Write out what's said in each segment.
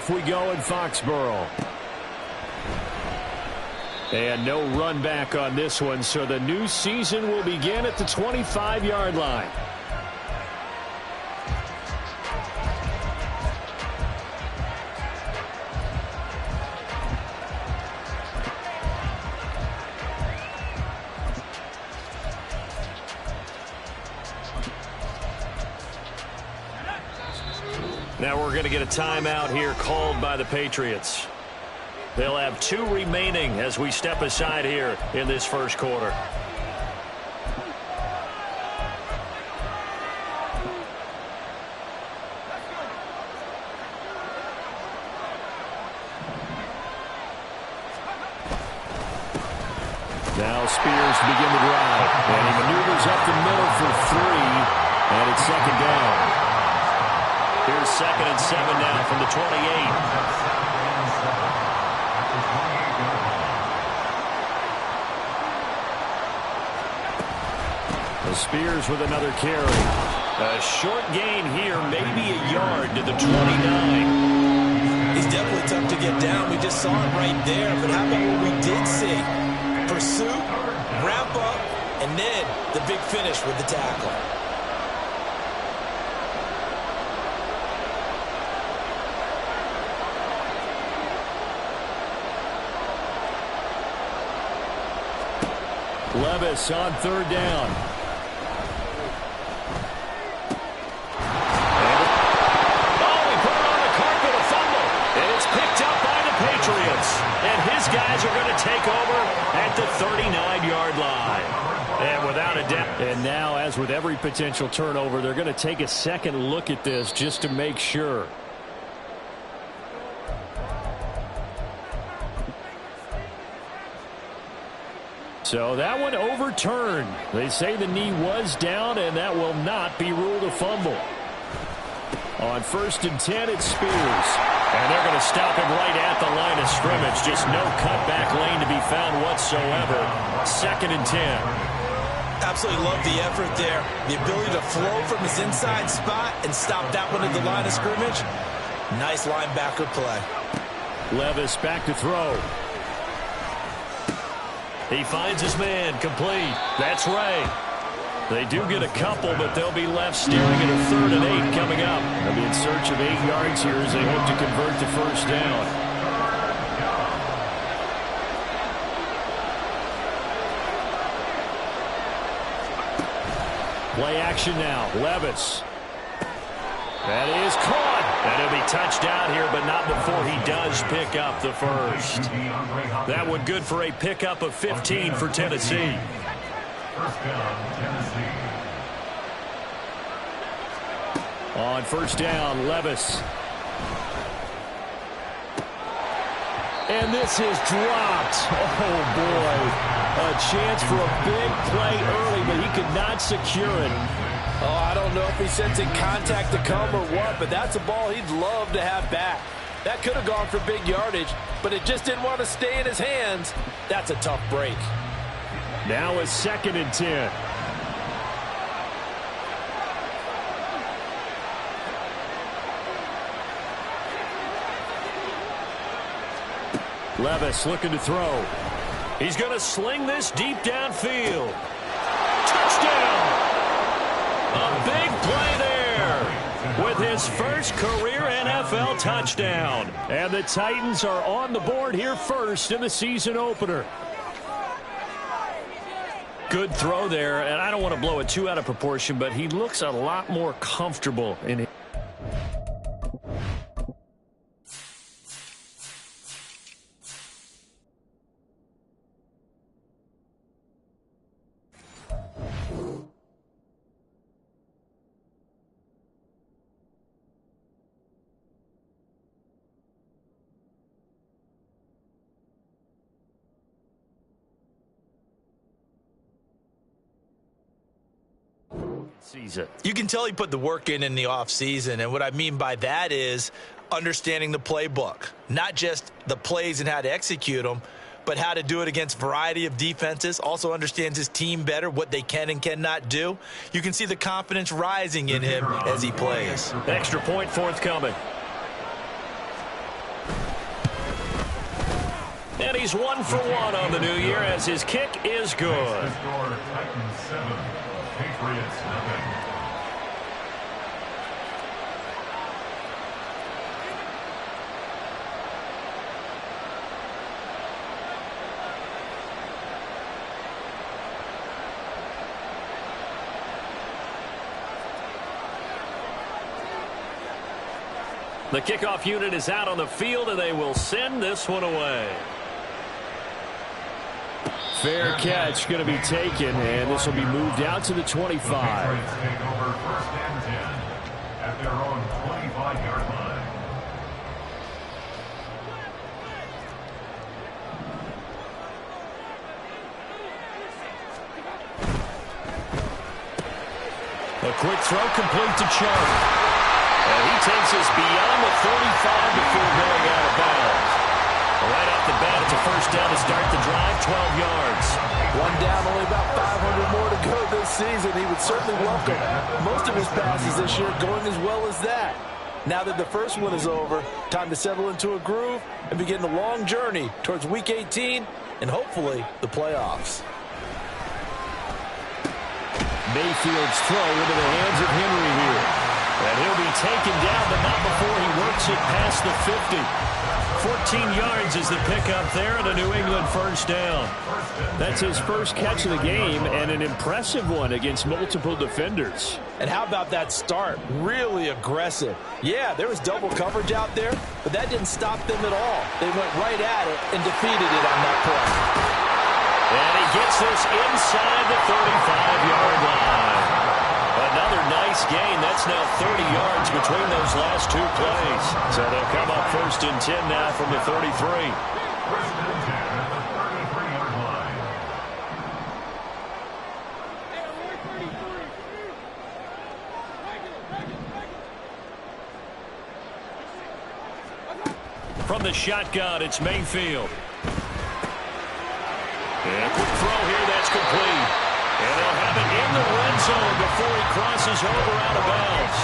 off we go in Foxborough. And no run back on this one, so the new season will begin at the 25-yard line. Now we're going to get a timeout here called by the Patriots. They'll have 2 remaining as we step aside here in this first quarter. Now Spears to begin the drive. And he maneuvers up the middle for 3. And it's second down. Here's 2nd and 7 now from the 28. Spears with another carry. A short gain here, maybe a yard to the 29. He's definitely tough to get down. We just saw it right there. But how about what we did see? Pursuit, wrap up, and then the big finish with the tackle. Levis on 3rd down. And his guys are going to take over at the 39-yard line. And without a doubt. And now, as with every potential turnover, they're going to take a second look at this just to make sure. So that one overturned. They say the knee was down, and that will not be ruled a fumble. On 1st and 10, it's Spears. And they're going to stop him right at the line of scrimmage. Just no cutback lane to be found whatsoever. 2nd and 10. Absolutely love the effort there. The ability to flow from his inside spot and stop that one at the line of scrimmage. Nice linebacker play. Levis back to throw. He finds his man, complete. That's Ray. They do get a couple, but they'll be left staring at a 3rd and 8 coming up. They'll be in search of 8 yards here as they hope to convert the first down. Play action now. Levis. That is caught. And he'll be touched down here, but not before he does pick up the first. That one good for a pickup of 15 for Tennessee. First down, Tennessee. On 1st down, Levis. And this is dropped. Oh, boy. A chance for a big play early, but he could not secure it. Oh, I don't know if he's sensing contact to come or what, but that's a ball he'd love to have back. That could have gone for big yardage, but it just didn't want to stay in his hands. That's a tough break. Now it's 2nd and 10. Levis looking to throw. He's going to sling this deep downfield. Touchdown! A big play there with his first career NFL touchdown. And the Titans are on the board here first in the season opener. Good throw there, and I don't want to blow it too out of proportion, but he looks a lot more comfortable in it. Season. You can tell he put the work in the offseason, and what I mean by that is understanding the playbook. Not just the plays and how to execute them, but how to do it against a variety of defenses. Also understands his team better, what they can and cannot do. You can see the confidence rising in him as he plays. Extra point forthcoming. And he's 1 for 1 on the new year as his kick is good. The kickoff unit is out on the field, and they will send this one away. Fair catch going to be taken, and this will be moved out to the 25. Take over 1st and 10 at their own 25-yard line. A quick throw complete to Chubb. And he takes us beyond the 35 before going out of bounds. Right off the bat, it's a first down to start the drive, 12 yards. One down, only about 500 more to go this season. He would certainly welcome most of his passes this year going as well as that. Now that the first one is over, time to settle into a groove and begin the long journey towards Week 18 and hopefully the playoffs. Mayfield's throw into the hands of Henry here. And he'll be taken down, but not before he works it past the 50. 14 yards is the pickup there, and a New England first down. That's his first catch of the game, and an impressive one against multiple defenders. And how about that start? Really aggressive. Yeah, there was double coverage out there, but that didn't stop them at all. They went right at it and defeated it on that play. And he gets this inside the 35-yard line. Another nice gain. That's now 30 yards between those last two plays. So they'll come up 1st and 10 now from the 33. 1st and 10 at the 33-yard line. From the shotgun, it's Mayfield. And a quick throw here, that's complete. And they'll have it in the red zone before he crosses over out of bounds.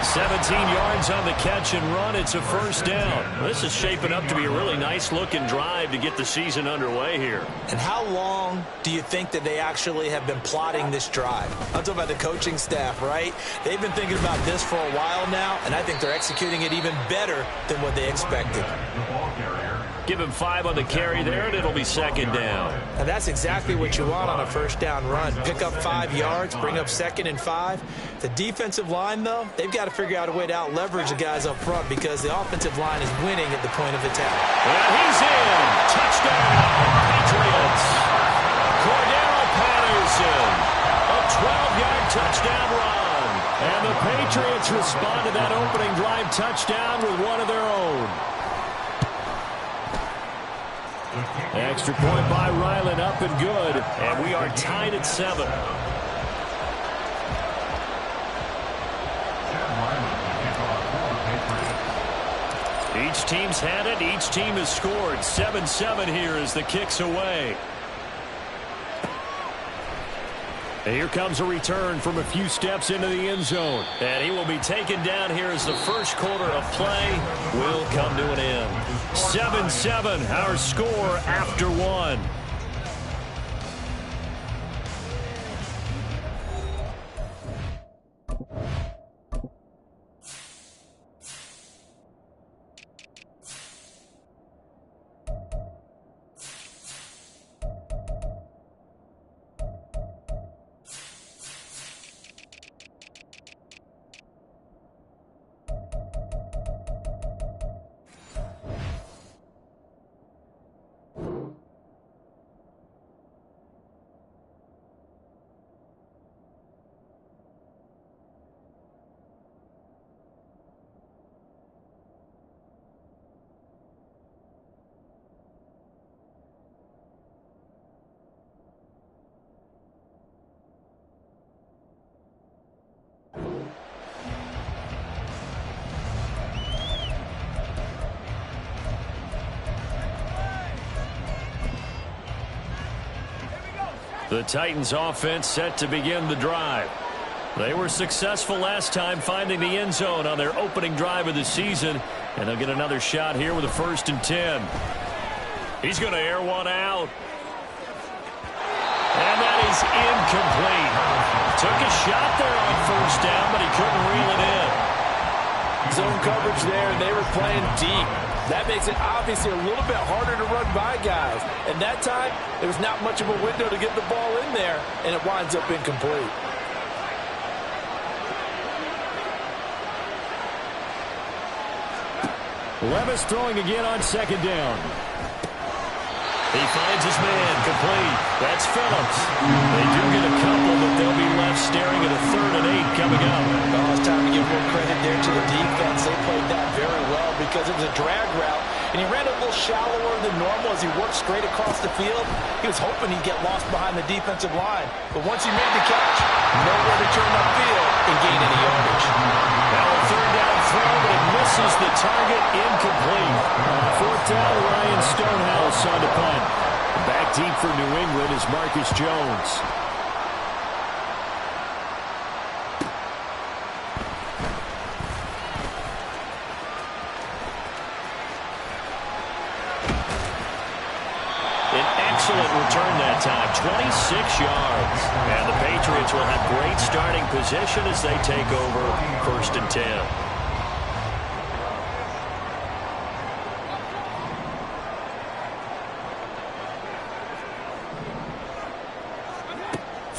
17 yards on the catch and run. It's a first down. This is shaping up to be a really nice-looking drive to get the season underway here. And how long do you think that they actually have been plotting this drive? I'm talking about the coaching staff, right? They've been thinking about this for a while now, and I think they're executing it even better than what they expected. Give him 5 on the carry there, and it'll be 2nd down. And that's exactly what you want on a first down run. Pick up 5 yards, bring up 2nd and 5. The defensive line, though, they've got to figure out a way to out-leverage the guys up front because the offensive line is winning at the point of attack. And he's in. Touchdown, Patriots. Cordero Patterson. A 12-yard touchdown run. And the Patriots respond to that opening drive touchdown with one of their own. Extra point by Ryland, up and good. And we are tied at 7. Each team's had it. Each team has scored. 7-7 here as the kick's away. And here comes a return from a few steps into the end zone. And he will be taken down here as the first quarter of play will come to an end. 7-7, our score after 1. The Titans offense set to begin the drive. They were successful last time finding the end zone on their opening drive of the season, and they'll get another shot here with a 1st and 10. He's going to air one out. And that is incomplete. Took a shot there on first down, but he couldn't reel it in. Zone coverage there, and they were playing deep. That makes it obviously a little bit harder to run by guys. And that time, there was not much of a window to get the ball in there, and it winds up incomplete. Levis throwing again on second down. He finds his man, complete. That's Phillips. They do get a couple, but they'll be left staring at a 3rd and 8 coming up. Oh, it's time to give more credit there to the defense. They played that very well because it was a drag route, and he ran a little shallower than normal as he worked straight across the field. He was hoping he'd get lost behind the defensive line, but once he made the catch, nowhere to turn upfield and gain any yardage. Now a 3rd down throw, but it misses the target, incomplete. 4th down, Ryan Stonehouse on the punt. Back deep for New England is Marcus Jones. An excellent return that time, 26 yards. And the Patriots will have great starting position as they take over 1st and 10.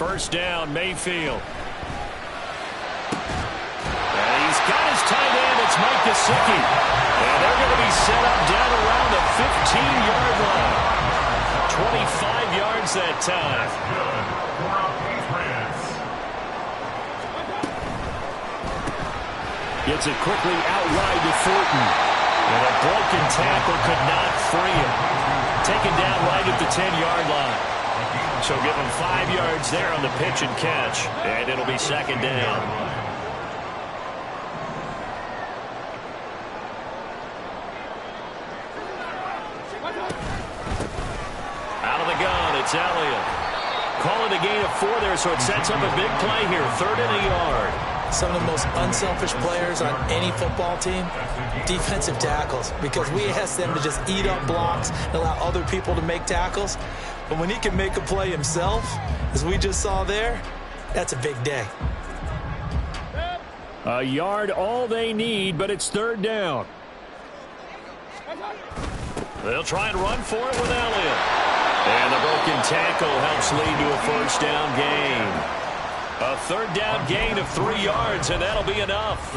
First down, Mayfield. And he's got his tight end. It's Mike Gesicki. And they're going to be set up down around the 15-yard line. 25 yards that time. Gets it quickly out wide to Fulton. And a broken tackle could not free him. Taken down right at the 10-yard line. So give him 5 yards there on the pitch and catch. And it'll be 2nd down. Out of the gun, it's Elliott. Call it a gain of 4 there, so it sets up a big play here. 3rd and a yard. Some of the most unselfish players on any football team, defensive tackles, because we ask them to just eat up blocks and allow other people to make tackles. But when he can make a play himself, as we just saw there, that's a big day. A yard all they need, but it's 3rd down. They'll try and run for it with Elliott. And the broken tackle helps lead to a 1st down gain. A 3rd down gain of 3 yards, and that'll be enough.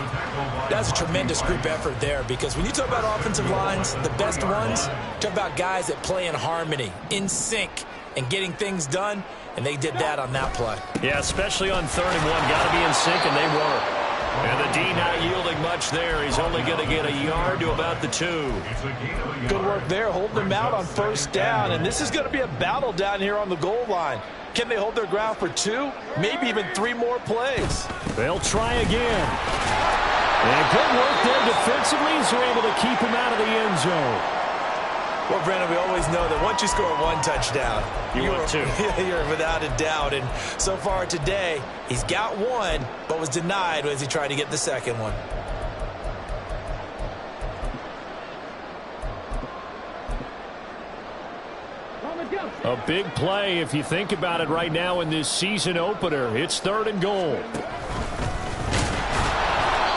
That's a tremendous group effort there, because when you talk about offensive lines, the best ones, talk about guys that play in harmony, in sync, and getting things done, and they did that on that play. Yeah, especially on 3rd and 1. Got to be in sync, and they were. And the D not yielding much there. He's only going to get a yard to about the 2. Good work there, holding them out on 1st down, and this is going to be a battle down here on the goal line. Can they hold their ground for 2, maybe even 3 more plays? They'll try again. And good work there defensively as they're able to keep him out of the end zone. Well, Brandon, we always know that once you score 1 touchdown, you're 2. You're without a doubt. And so far today, he's got 1, but was denied as he tried to get the 2nd one. A big play if you think about it right now in this season opener. It's 3rd and goal.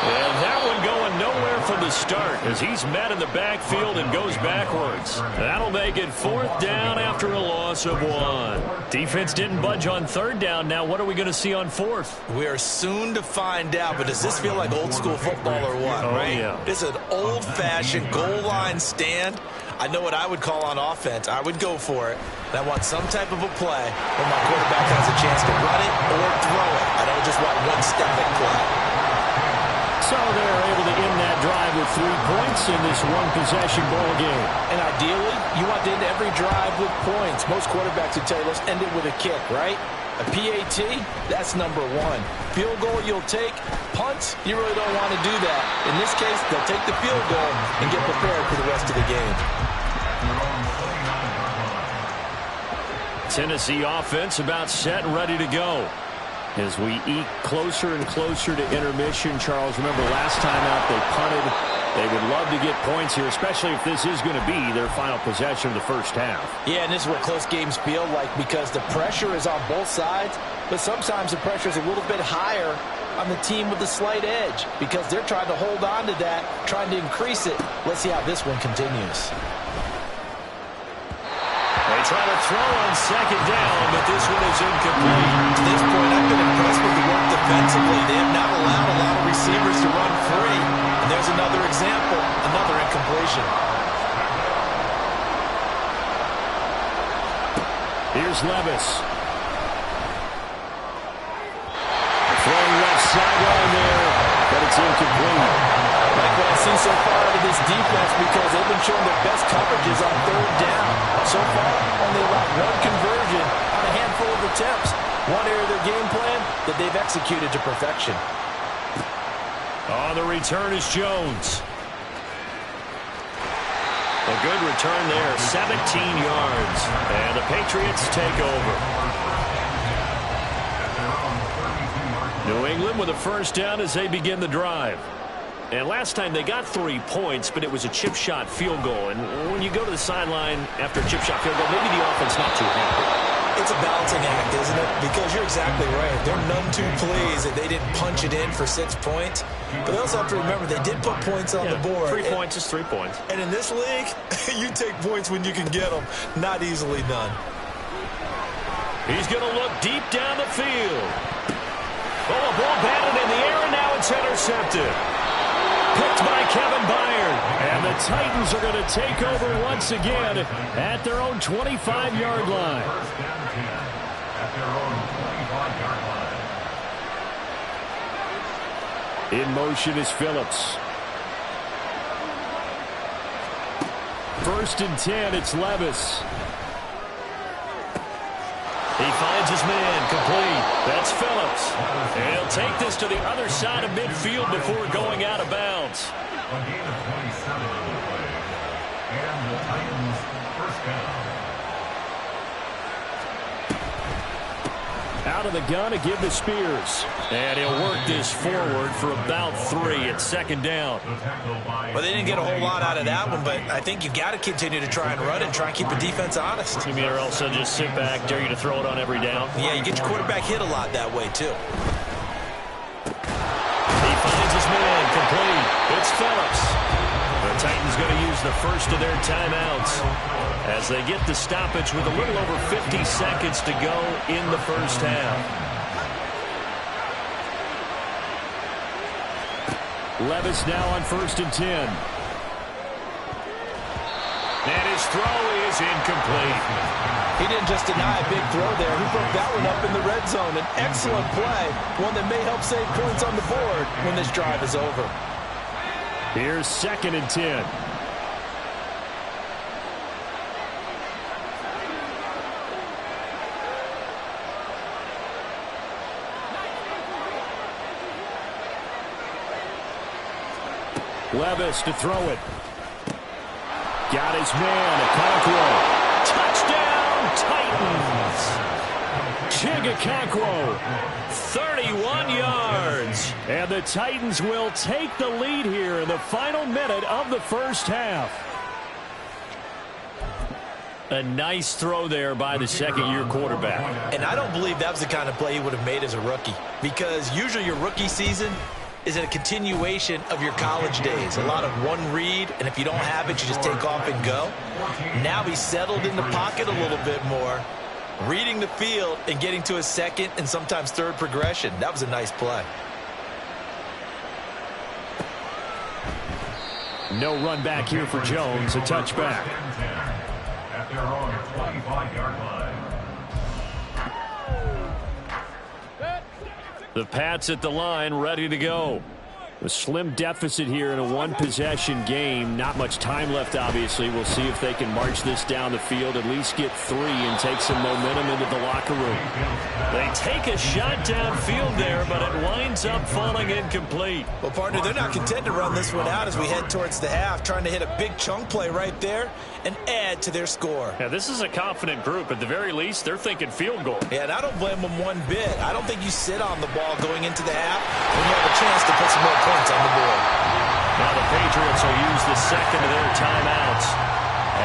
And that one going nowhere from the start as he's met in the backfield and goes backwards. That'll make it 4th down after a loss of 1. Defense didn't budge on 3rd down. Now what are we going to see on 4th? We are soon to find out, but does this feel like old school football or what, right? Yeah. It's an old-fashioned goal line stand. I know what I would call on offense. I would go for it. And I want some type of a play where my quarterback has a chance to run it or throw it. I don't just want one static play. So they're able to end that drive with 3 points in this one-possession ball game. And ideally, you want to end every drive with points. Most quarterbacks would tell you, let's end it with a kick, right? A PAT, that's number 1. Field goal you'll take. Punts, you really don't want to do that. In this case, they'll take the field goal and get prepared for the rest of the game. Tennessee offense about set and ready to go. As we eke closer and closer to intermission, Charles, remember last time out they punted They would love to get points here, especially if this is going to be their final possession of the first half. Yeah, and this is what close games feel like because the pressure is on both sides, but sometimes the pressure is a little bit higher on the team with the slight edge because they're trying to hold on to that, trying to increase it. Let's see how this one continues. They try to throw on second down, but this one is incomplete. To this point, I've been impressed with the work defensively. They have not allowed a lot of receivers to run free. And there's another example, another incompletion. Here's Levis. Throwing left sideline there, but it's incomplete. Like what I've seen so far out of this defense because they've been showing their best coverages on third down. So far, only allowed one conversion on a handful of attempts. One area of their game plan that they've executed to perfection. On the return is Jones. A good return there, 17 yards. And the Patriots take over. New England with a first down as they begin the drive. And last time they got 3 points, but it was a chip shot field goal. And when you go to the sideline after a chip shot field goal, maybe the offense not too happy. It's a balancing act, isn't it? Because you're exactly right. They're none too pleased that they didn't punch it in for 6 points. But they also have to remember they did put points on the board. 3 points is 3 points. And in this league, you take points when you can get them. Not easily done. He's going to look deep down the field. Oh, a ball batted in the air, and now it's intercepted. Picked by Kevin Byard. And the Titans are going to take over once again at their own 25-yard line. First down 10 at their own 25-yard line. In motion is Phillips. First and 10, it's Levis. He finds his man, complete. That's Phillips. And he'll take this to the other side of midfield before going out of bounds. A gain of 27 on the play. And the Titans first down. Out of the gun to give to Spears. And he'll work this forward for about 3 at second down. Well, they didn't get a whole lot out of that one, but I think you got to continue to try and run it and try and keep the defense honest. You mean or else they'll just sit back, dare you to throw it on every down? Yeah, you get your quarterback hit a lot that way, too. He finds his man, complete. It's Phillips. The Titans going to use the first of their timeouts as they get the stoppage with a little over 50 seconds to go in the first half. Levis now on first and 10. And his throw is incomplete. He didn't just deny a big throw there. He broke that one up in the red zone. An excellent play. One that may help save points on the board when this drive is over. Here's second and 10. Levis to throw it. Got his man, Okonkwo. Touchdown, Titans. Okonkwo, 31 yards. And the Titans will take the lead here in the final minute of the first half. A nice throw there by the second-year quarterback. And I don't believe that was the kind of play he would have made as a rookie, because usually your rookie season is a continuation of your college days. A lot of one read, and if you don't have it, you just take off and go. Now he's settled in the pocket a little bit more, reading the field and getting to his second and sometimes third progression. That was a nice play. No run back here for Jones, a touchback. At their own 25-yard line. The Pats at the line, ready to go. A slim deficit here in a one-possession game. Not much time left, obviously. We'll see if they can march this down the field, at least get 3 and take some momentum into the locker room. They take a shot downfield there, but it winds up falling incomplete. Well, partner, they're not content to run this one out as we head towards the half, trying to hit a big chunk play right there and add to their score. Yeah, this is a confident group. At the very least, they're thinking field goal. Yeah, and I don't blame them one bit. I don't think you sit on the ball going into the half when you have a chance to put some more points on the board. Now the Patriots will use the second of their timeouts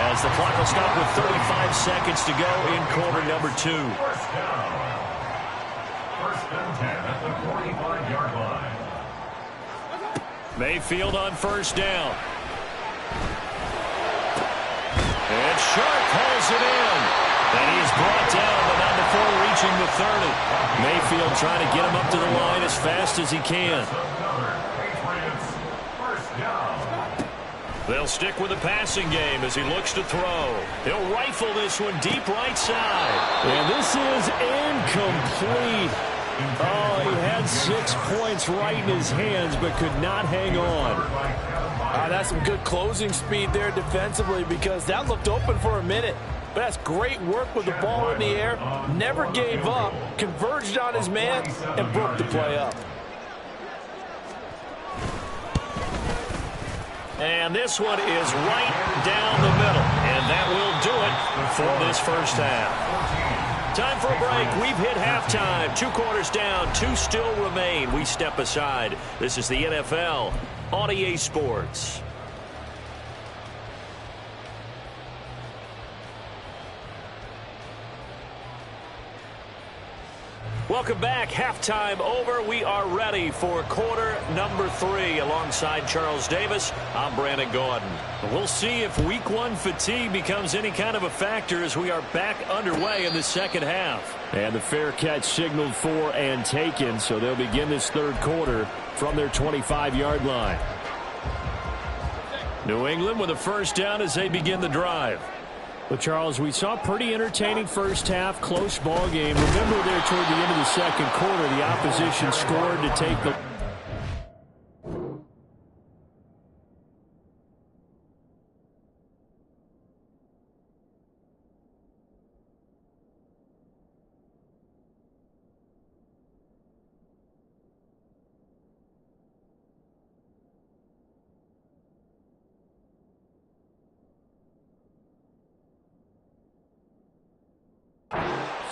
as the clock will stop with 35 seconds to go in quarter number 2. First down. First and 10 at the 45-yard line. Mayfield on first down. And Sharp pulls it in. And he is brought down, but not before reaching the 30. Mayfield trying to get him up to the line as fast as he can. Patriots. First down. They'll stick with the passing game as he looks to throw. He'll rifle this one deep right side. And this is incomplete. Oh, he had 6 points right in his hands, but could not hang on. That's some good closing speed there defensively, because that looked open for a minute. But that's great work with the ball in the air. Never gave up, converged on his man, and broke the play up. And this one is right down the middle. And that will do it for this first half. Time for a break. We've hit halftime. 2 quarters down. 2 still remain. We step aside. This is the NFL on EA Sports. Welcome back. Halftime over. We are ready for quarter number 3. Alongside Charles Davis, I'm Brandon Gordon. We'll see if week 1 fatigue becomes any kind of a factor as we are back underway in the second half. And the fair catch signaled for and taken, so they'll begin this third quarter from their 25-yard line. New England with a first down as they begin the drive. Well, Charles, we saw a pretty entertaining first half, close ball game. Remember there toward the end of the second quarter, the opposition scored to take the...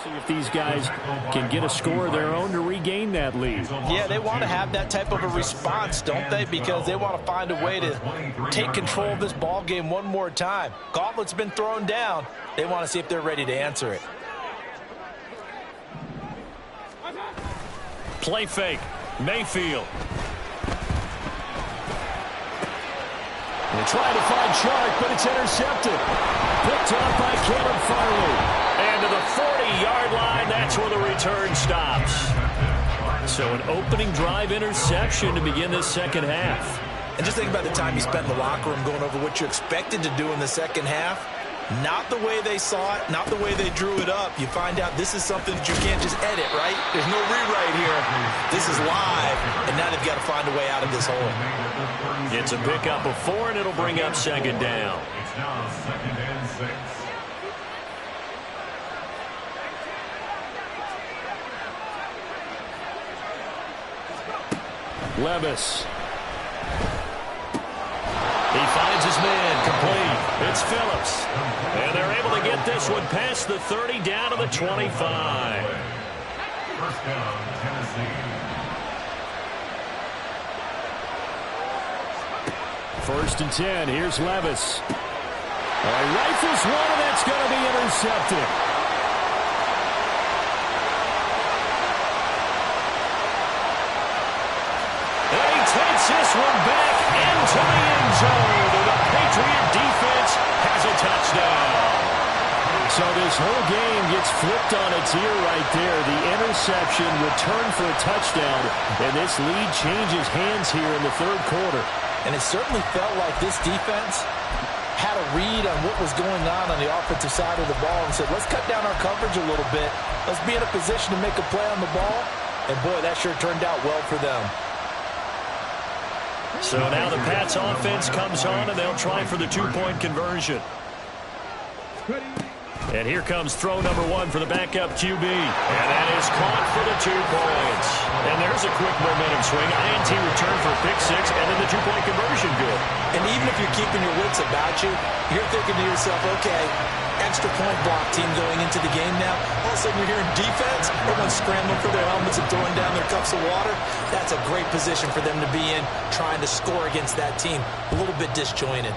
See if these guys can get a score of their own to regain that lead. Yeah, they want to have that type of a response, don't they? Because they want to find a way to take control of this ball game one more time. Gauntlet's been thrown down. They want to see if they're ready to answer it. Play fake. Mayfield. They try to find Shark, but it's intercepted. Picked off by Caleb Farley. And to the 40-yard line, that's where the return stops. So an opening drive interception to begin this second half. And just think about the time you spent in the locker room going over what you expected to do in the second half. Not the way they saw it, not the way they drew it up. You find out this is something that you can't just edit, right? There's no rewrite here. This is live, and now they've got to find a way out of this hole. It's a pickup of 4, and it'll bring up second down. It's now second and 6. Levis. He finds his man, complete. It's Phillips. And they're able to get this one past the 30 down to the 25. First down, Tennessee. First and 10. Here's Levis. He rifles one, and that's going to be intercepted. And he takes this one back into the end zone. The Patriot defense has a touchdown. So this whole game gets flipped on its ear right there. The interception returned for a touchdown, and this lead changes hands here in the third quarter. And it certainly felt like this defense had a read on what was going on the offensive side of the ball and said, let's cut down our coverage a little bit. Let's be in a position to make a play on the ball. And, boy, that sure turned out well for them. So now the Pats offense comes on, and they'll try for the 2-point conversion. And here comes throw number 1 for the backup QB. And that is caught for the 2 points. And there's a quick momentum swing. INT return for a pick six, and then the two-point conversion good. And even if you're keeping your wits about you, you're thinking to yourself, okay, extra point block team going into the game now. All of a sudden you're hearing defense, everyone's scrambling for their helmets and throwing down their cups of water. That's a great position for them to be in, trying to score against that team. A little bit disjointed.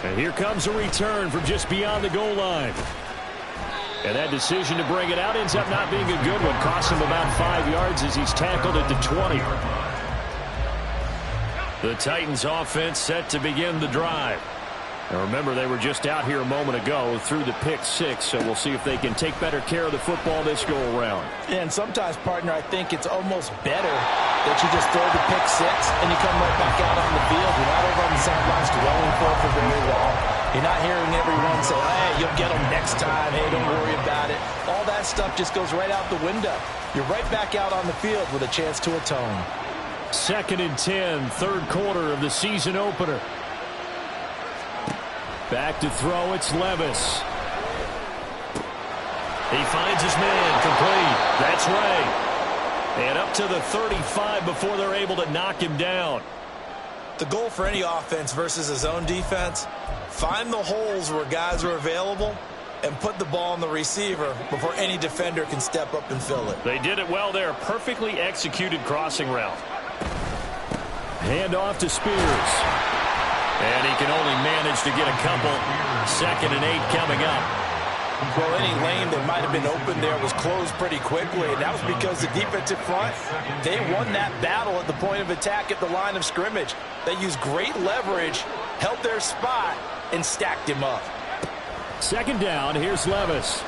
And here comes a return from just beyond the goal line. And that decision to bring it out ends up not being a good one. Costs him about 5 yards as he's tackled at the 20. The Titans offense set to begin the drive. And remember, they were just out here a moment ago through the pick six, so we'll see if they can take better care of the football this go around. And sometimes, partner, I think it's almost better that you just throw the pick six and you come right back out on the field. You're not over on the sidelines dwelling for very long. You're not hearing everyone say, hey, you'll get them next time. Hey, don't worry about it. All that stuff just goes right out the window. You're right back out on the field with a chance to atone. 2nd and 10, third quarter of the season opener. Back to throw, it's Levis. He finds his man, complete. That's Ray. And up to the 35 before they're able to knock him down. The goal for any offense versus his own defense, find the holes where guys are available and put the ball on the receiver before any defender can step up and fill it. They did it well there. Perfectly executed crossing route. Hand off to Spears. And he can only manage to get a couple. 2nd and 8 coming up. Well, any lane that might have been open there was closed pretty quickly, and that was because the defensive front, they won that battle at the point of attack at the line of scrimmage. They used great leverage, held their spot, and stacked him up. 2nd down, here's Levis.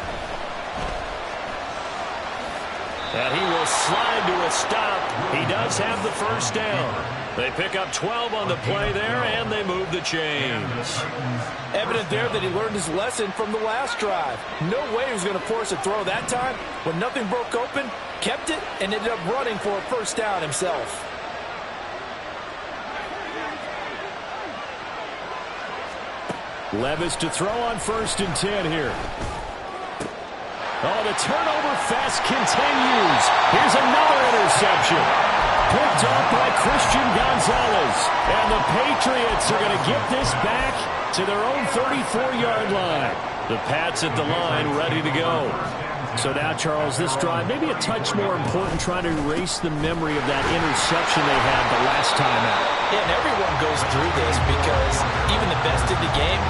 And he will slide to a stop. He does have the first down. They pick up 12 on the play there, and they move the chains. Evident there that he learned his lesson from the last drive. No way he was going to force a throw that time. When nothing broke open, kept it, and ended up running for a first down himself. Levis to throw on 1st and 10 here. Oh, the turnover fest continues. Here's another interception. Picked off by Christian Gonzalez. And the Patriots are going to get this back to their own 34-yard line. The Pats at the line ready to go. So now, Charles, this drive maybe a touch more important, trying to erase the memory of that interception they had the last time out. Yeah, and everyone goes through this because even the best in the game,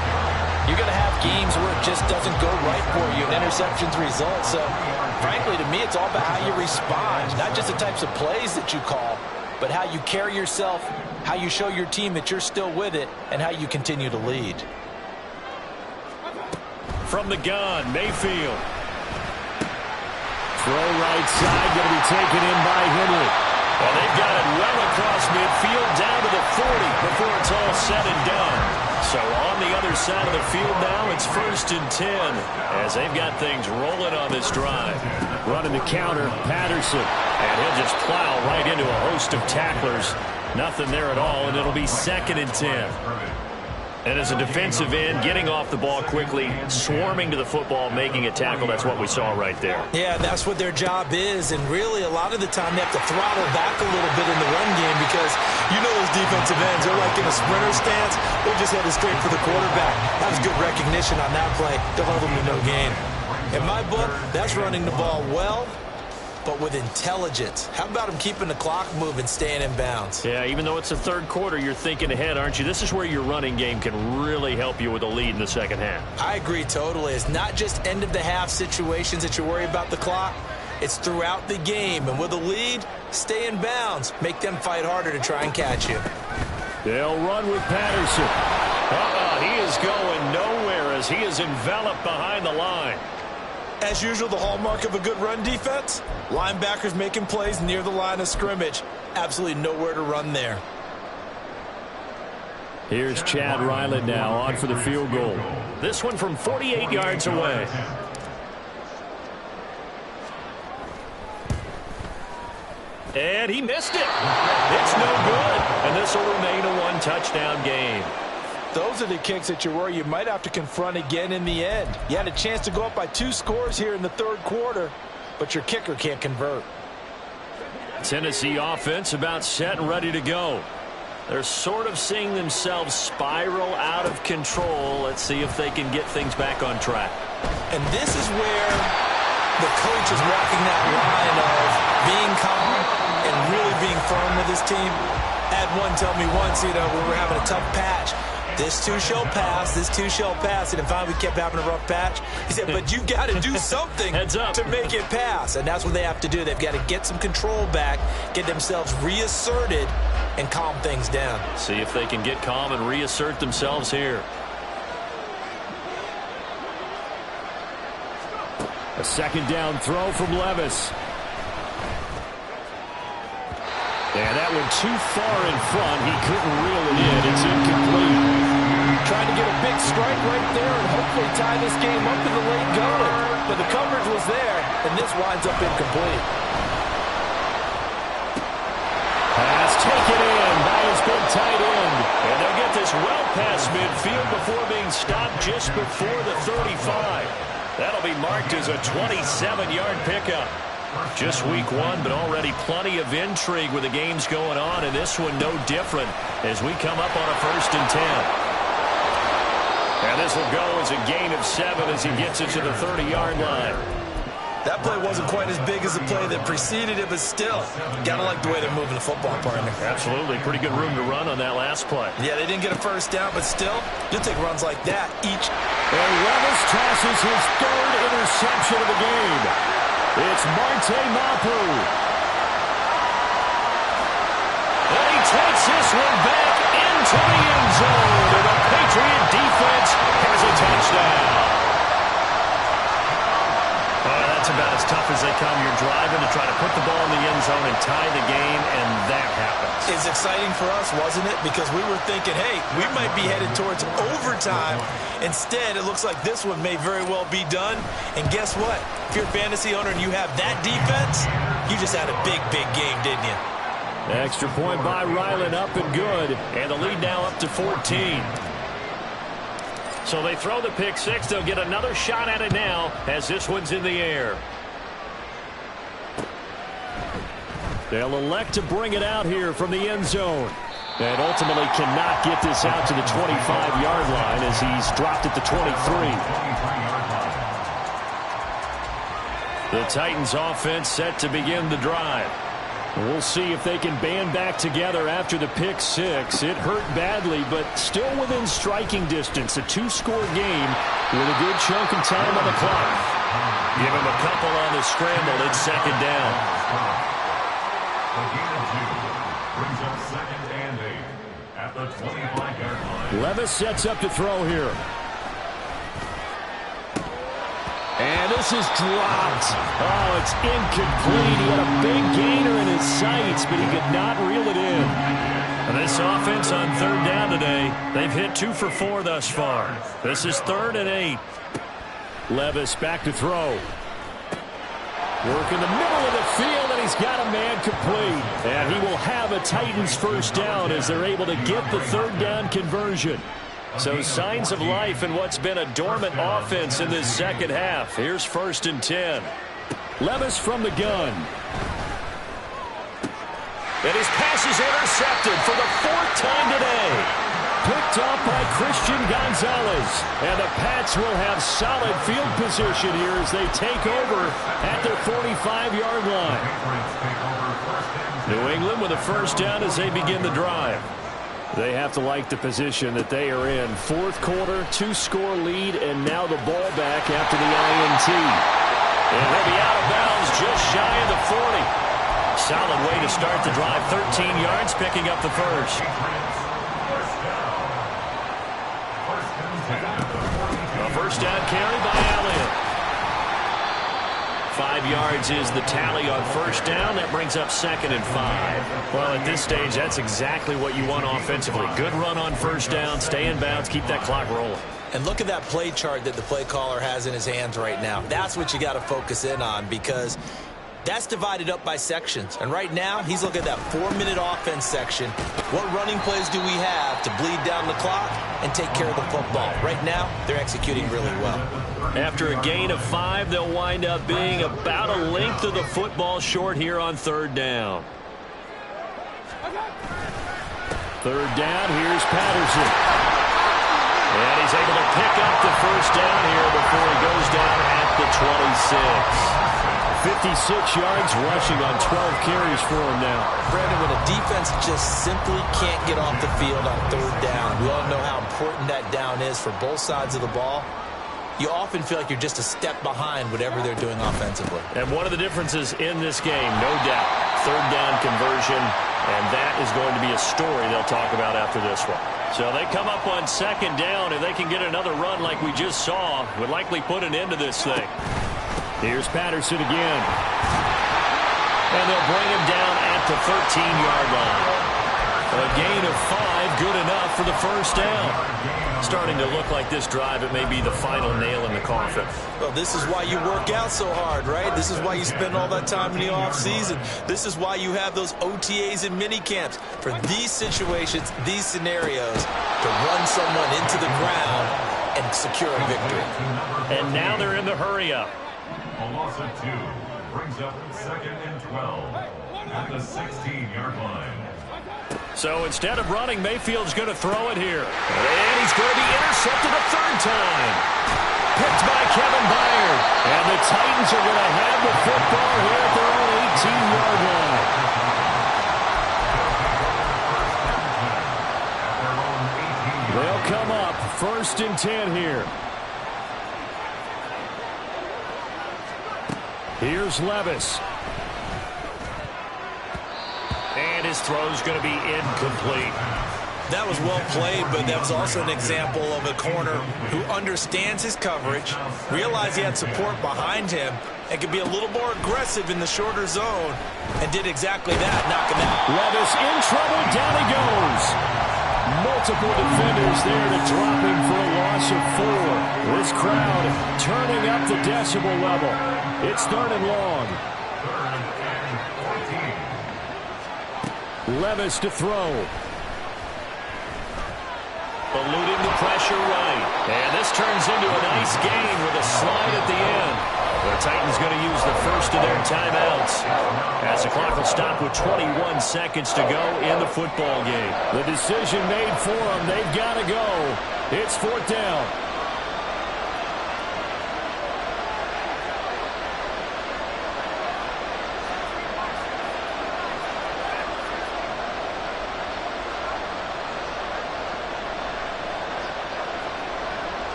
you're going to have games where it just doesn't go right for you and interceptions result. So, frankly, to me, it's all about how you respond, not just the types of plays that you call, but how you carry yourself, how you show your team that you're still with it, and how you continue to lead. From the gun, Mayfield. Throw right side, going to be taken in by Henry. Well, they've got it well across midfield, down to the 40 before it's all said and done. So on the other side of the field now, it's 1st and 10 as they've got things rolling on this drive. Running the counter, Patterson. And he'll just plow right into a host of tacklers. Nothing there at all, and it'll be 2nd and 10. And as a defensive end, getting off the ball quickly, swarming to the football, making a tackle, that's what we saw right there. Yeah, that's what their job is, and really a lot of the time they have to throttle back a little bit in the run game because you know those defensive ends, they're like in a sprinter stance. They just headed straight for the quarterback. That was good recognition on that play. They'll hold them to no gain. In my book, that's running the ball well, but with intelligence. How about him keeping the clock moving, staying in bounds? Yeah, even though it's the third quarter, you're thinking ahead, aren't you? This is where your running game can really help you with a lead in the second half. I agree totally. It's not just end-of-the-half situations that you worry about the clock. It's throughout the game. And with a lead, stay in bounds. Make them fight harder to try and catch you. They'll run with Patterson. He is going nowhere as he is enveloped behind the line. As usual, the hallmark of a good run defense, linebackers making plays near the line of scrimmage. Absolutely nowhere to run there. Here's Chad Ryland now on for the field goal. This one from 48 yards away. And he missed it. It's no good. And this will remain a one-touchdown game. Those are the kicks that you worry you might have to confront again in the end. You had a chance to go up by 2 scores here in the third quarter, but your kicker can't convert. Tennessee offense about set and ready to go. They're sort of seeing themselves spiral out of control. Let's see if they can get things back on track. And this is where the coach is walking that line of being calm and really being firm with his team. I had one tell me once, when we were having a tough patch, this too shall pass, this too shall pass. And finally we kept having a rough patch. He said, but you got to do something to make it pass. And that's what they have to do. They've got to get some control back, get themselves reasserted, and calm things down. See if they can get calm and reassert themselves here. A second down throw from Levis. And that one too far in front. He couldn't reel it in. It's incomplete. Trying to get a big strike right there and hopefully tie this game up in the late going. But the coverage was there, and this winds up incomplete. Pass taken in by his big tight end. And they'll get this well past midfield before being stopped just before the 35. That'll be marked as a 27-yard pickup. Just week 1, but already plenty of intrigue with the games going on, and this one no different as we come up on a 1st and 10. And this will go as a gain of 7 as he gets it to the 30-yard line. That play wasn't quite as big as the play that preceded it, but still, gotta like the way they're moving the football, partner. Absolutely. Pretty good room to run on that last play. Yeah, they didn't get a first down, but still, you'll take runs like that each. And Levis tosses his 3rd interception of the game. It's Marte Mapu. And he takes this one back into the end zone. And the Patriot defense has a touchdown. That's about as tough as they come. You're driving to try to put the ball in the end zone and tie the game, and that happens. It's exciting for us, wasn't it? Because we were thinking, hey, we might be headed towards overtime. Instead, it looks like this one may very well be done. And guess what? If you're a fantasy owner and you have that defense, you just had a big, big game, didn't you? Extra point by Ryland, up and good. And the lead now up to 14. So they throw the pick 6. They'll get another shot at it now as this one's in the air. They'll elect to bring it out here from the end zone. And ultimately cannot get this out to the 25-yard line as he's dropped at the 23. The Titans offense set to begin the drive. We'll see if they can band back together after the pick 6. It hurt badly, but still within striking distance. A 2-score game with a good chunk of time on the clock. Give him a couple on the scramble. It's 2nd down. The gain of 2 brings up 2nd and 8 at the 25-yard line. Levis sets up to throw here. And this is dropped. Oh, it's incomplete. He had a big gainer in his sights, but he could not reel it in. And this offense on 3rd down today, they've hit 2 for 4 thus far. This is 3rd and 8. Levis back to throw. Work in the middle of the field, and he's got a man complete. And he will have a Titans 1st down as they're able to get the 3rd down conversion. So signs of life in what's been a dormant offense in this 2nd half. Here's 1st and 10. Levis from the gun. And his pass is intercepted for the 4th time today. Picked up by Christian Gonzalez. And the Pats will have solid field position here as they take over at their 45-yard line. New England with a 1st down as they begin the drive. They have to like the position that they are in. 4th quarter, 2-score lead, and now the ball back after the INT. And he'll be out of bounds just shy of the 40. Solid way to start the drive. 13 yards, picking up the 1st. A 1st down carry by Elliott. 5 yards is the tally on 1st down. That brings up 2nd and 5. Well, at this stage, that's exactly what you want offensively. Good run on 1st down, stay in bounds, keep that clock rolling. And look at that play chart that the play caller has in his hands right now. That's what you got to focus in on, because That's divided up by sections. And right now, he's looking at that 4-minute offense section. What running plays do we have to bleed down the clock and take care of the football? Right now, they're executing really well. After a gain of 5, they'll wind up being about a length of the football short here on 3rd down. 3rd down, here's Patterson. And he's able to pick up the 1st down here before he goes down at the 26. 56 yards rushing on 12 carries for him now. Brandon, when a defense just simply can't get off the field on 3rd down, we all know how important that down is for both sides of the ball. You often feel like you're just a step behind whatever they're doing offensively. And one of the differences in this game, no doubt, 3rd down conversion, and that is going to be a story they'll talk about after this one. So they come up on 2nd down, and they can get another run like we just saw, would likely put an end to this thing. Here's Patterson again. And they'll bring him down at the 13-yard line. A gain of 5, good enough for the 1st down. Starting to look like this drive, it may be the final nail in the coffin. Well, this is why you work out so hard, right? This is why you spend all that time in the offseason. This is why you have those OTAs and mini camps. For these situations, these scenarios, to run someone into the ground and secure a victory. And now they're in the hurry-up. A loss of 2 brings up 2nd and 12 at the 16-yard line. So instead of running, Mayfield's going to throw it here. And he's going to be intercepted a 3rd time. Picked by Kevin Byard. And the Titans are going to have the football here at their own 18-yard line. They'll come up 1st and 10 here. Here's Levis. And his throw's going to be incomplete. That was well played, but that was also an example of a corner who understands his coverage, realized he had support behind him, and could be a little more aggressive in the shorter zone, and did exactly that, knock him out. Levis in trouble, down he goes. Multiple defenders there to drop him for a loss of 4. This crowd turning up the decibel level. It's 3rd and long. Levis to throw. Eluding the pressure right. And this turns into a nice gain with a slide at the end. The Titans going to use the first of their timeouts as the clock will stop with 21 seconds to go in the football game. The decision made for them. They've got to go. It's 4th down.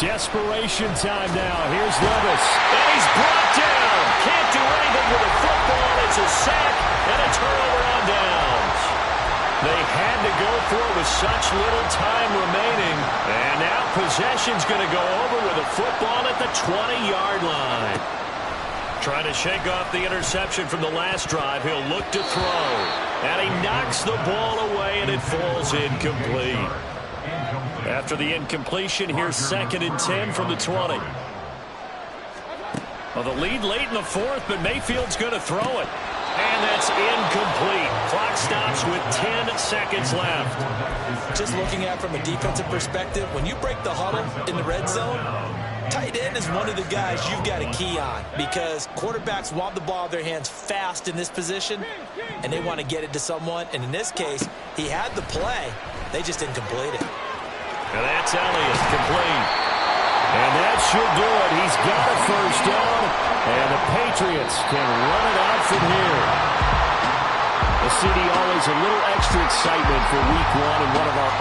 Desperation time now. Here's Levis. And he's brought down. Can't do anything with the football. It's a sack and a turnover on downs. They had to go for it with such little time remaining. And now possession's going to go over with a football at the 20-yard line. Trying to shake off the interception from the last drive. He'll look to throw. And he knocks the ball away, and it falls incomplete. After the incompletion, here's 2nd and 10 from the 20. Well, the lead late in the 4th, but Mayfield's going to throw it. And that's incomplete. Clock stops with 10 seconds left. Just looking at it from a defensive perspective, when you break the huddle in the red zone, tight end is one of the guys you've got to key on because quarterbacks want the ball in their hands fast in this position, and they want to get it to someone. And in this case, he had the play. They just didn't complete it. And that's Elliott, complete. And that should do it. He's got a 1st down, and the Patriots can run it out from here. The CD always a little extra excitement for week 1 in one of our